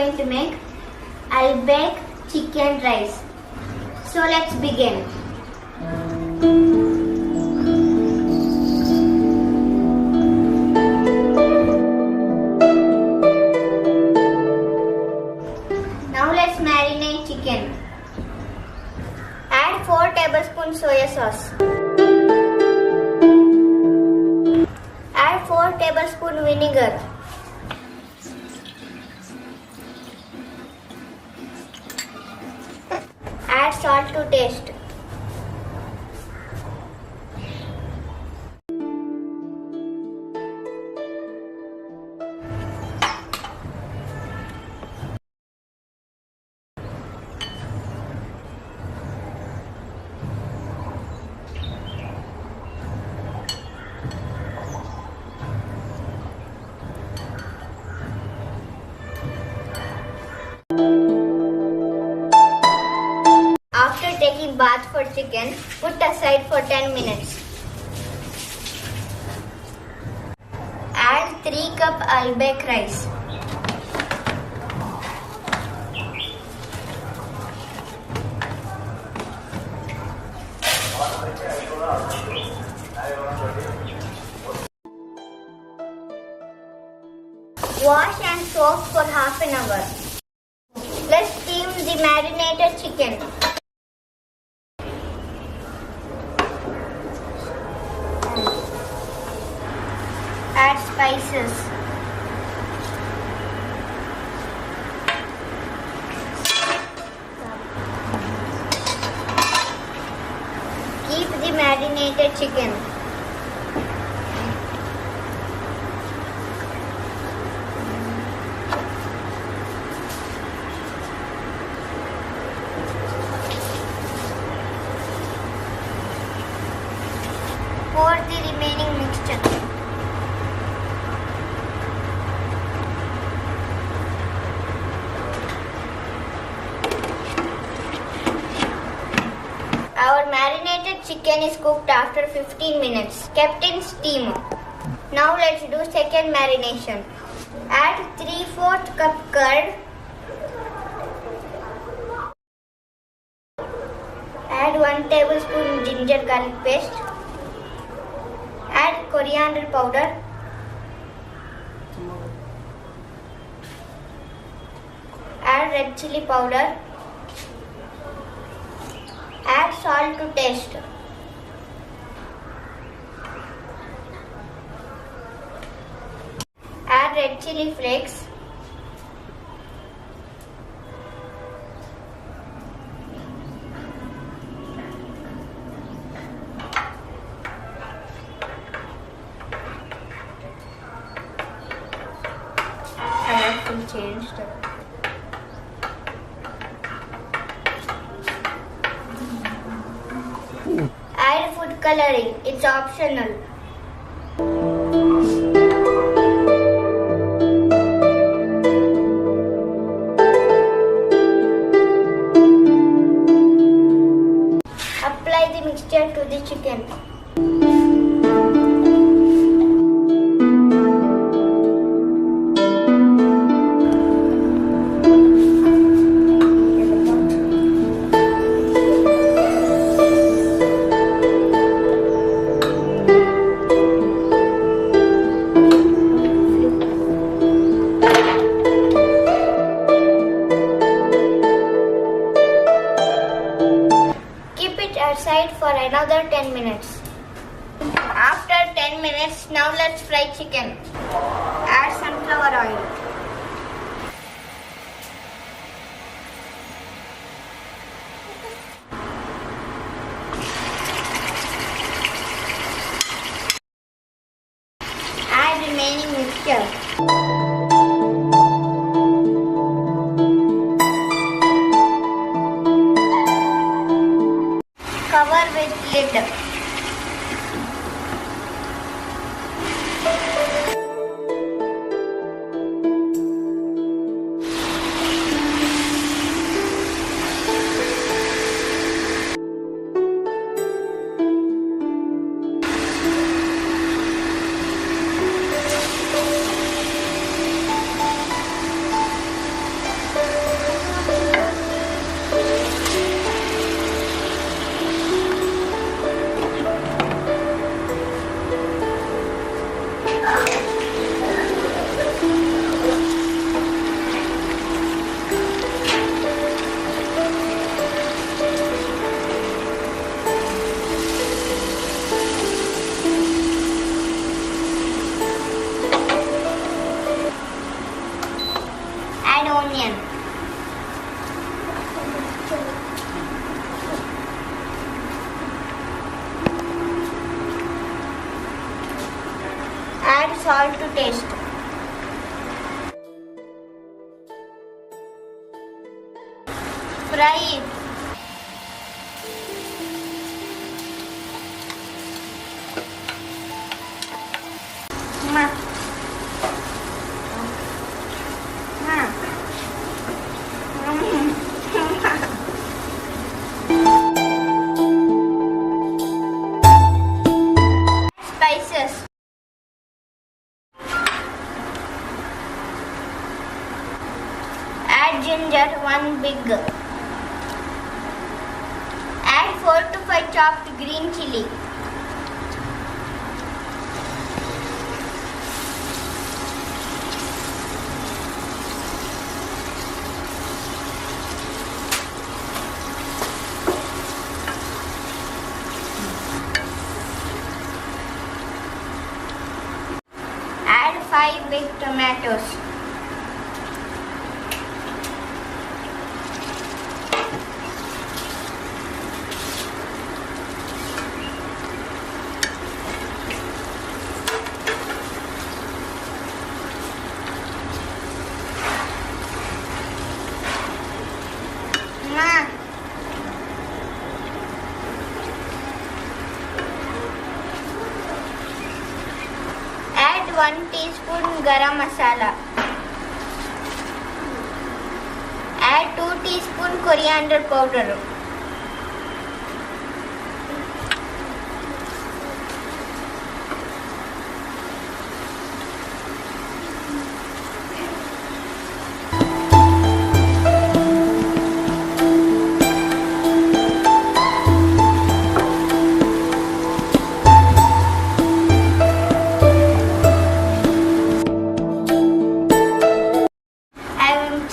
going to make Albaik chicken rice. So let's begin. Now let's marinate chicken. Add 4 tablespoons soya sauce. Add 4 tablespoons vinegar. Add salt to taste. After taking bath for chicken, put aside for 10 minutes. Add 3 cup Albaik rice. Wash and soak for half an hour. Let's steam the marinated chicken. Add spices. Keep the marinated chicken. Pour the remaining mixture. Our marinated chicken is cooked after 15 minutes, kept in steam. Now let's do second marination. Add 3/4 cup curd. Add 1 tablespoon ginger garlic paste. Add coriander powder. Add red chili powder. Add salt to taste. Add red chili flakes. I have to change the Add food coloring, it's optional. Apply the mixture to the chicken. Aside for another 10 minutes. After 10 minutes, now let's fry chicken. Add sunflower oil. Add remaining mixture. Cover with lid. salt to taste. Fry it. Spices. Add ginger, 1 big. Add 4 to 5 chopped green chili. Add 5 big tomatoes. Add 1 teaspoon garam masala. Add 2 teaspoon coriander powder.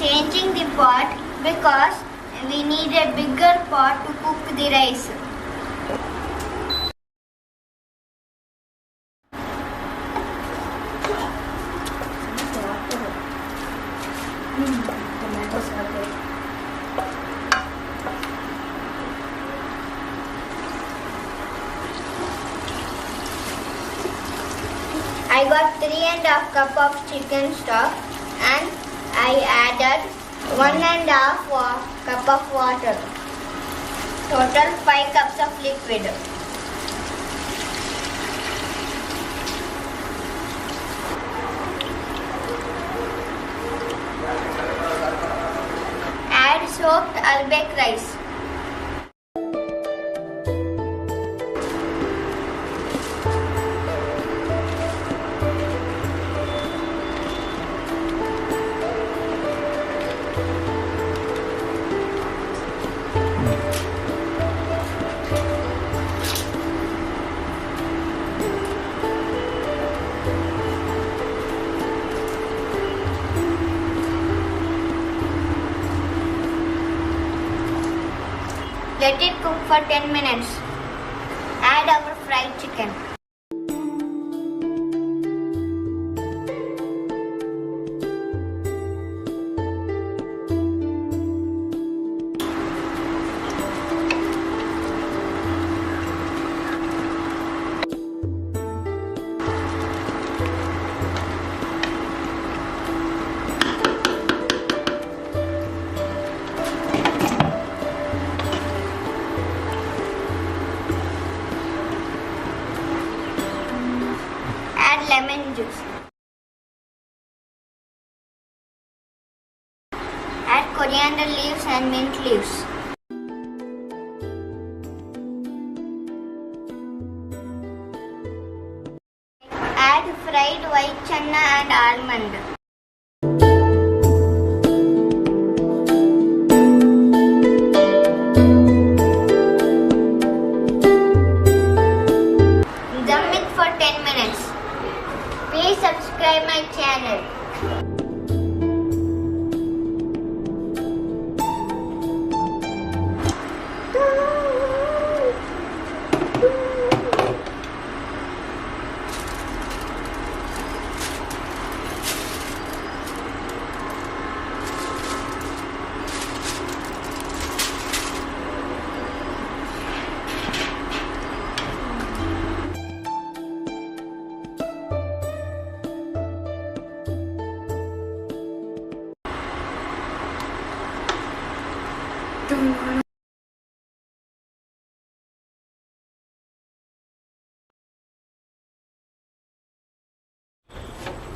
Changing the pot because we need a bigger pot to cook the rice. I got 3½ cup of chicken stock and I added 1½ cup of water. Total 5 cups of liquid. Add soaked Albaik rice. Let it cook for 10 minutes. Add our fried chicken. Lemon juice. Add coriander leaves and mint leaves. Add fried white chana and almond. Dum it for 10 minutes. Please subscribe my channel.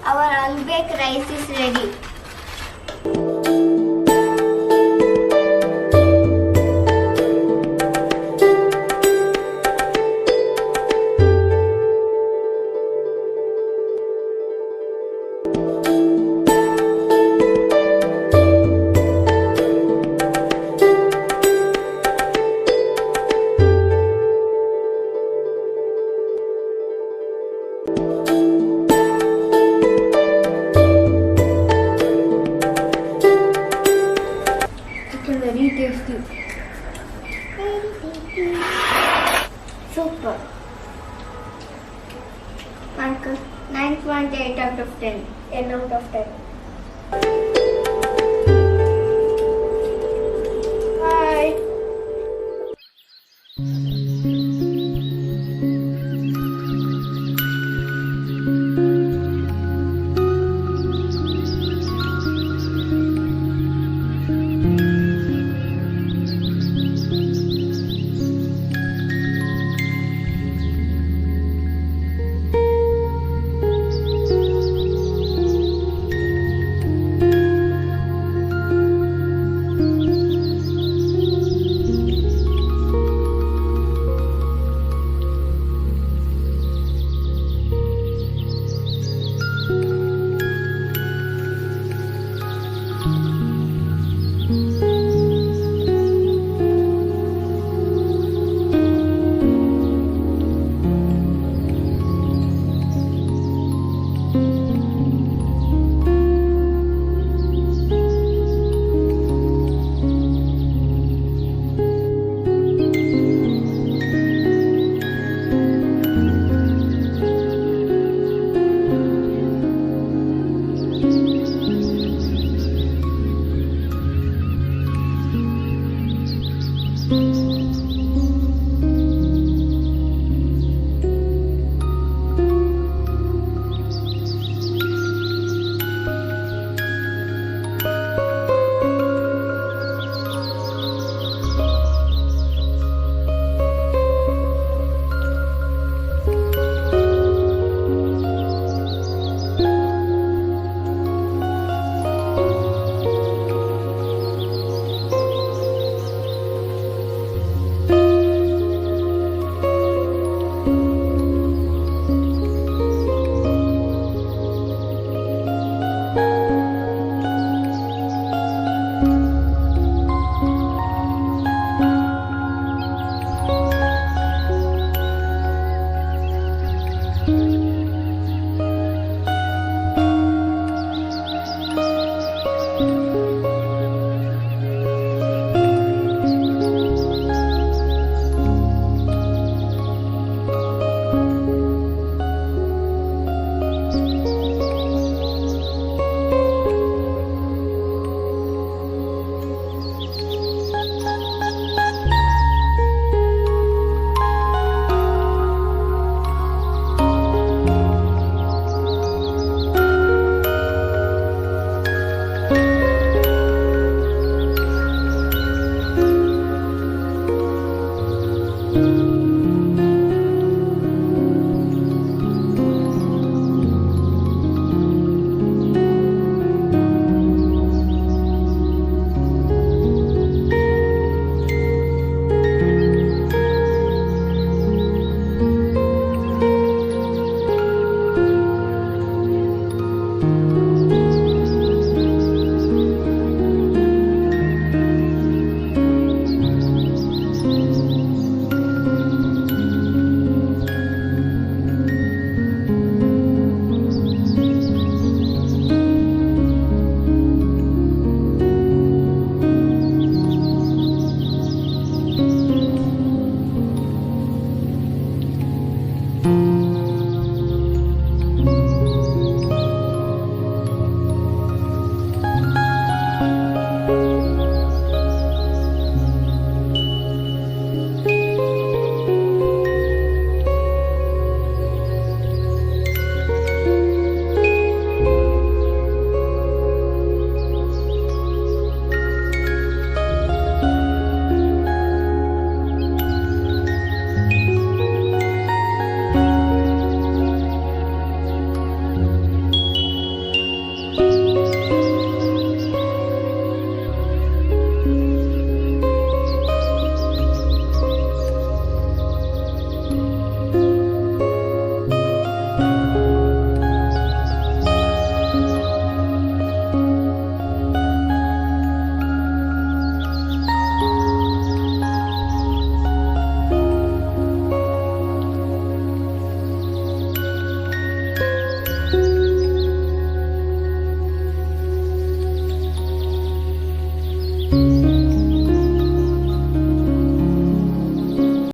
Our Albaik rice is ready. Very tasty. Very tasty. Super. Mark 9.8 out of 10. 10 out of 10. Bye.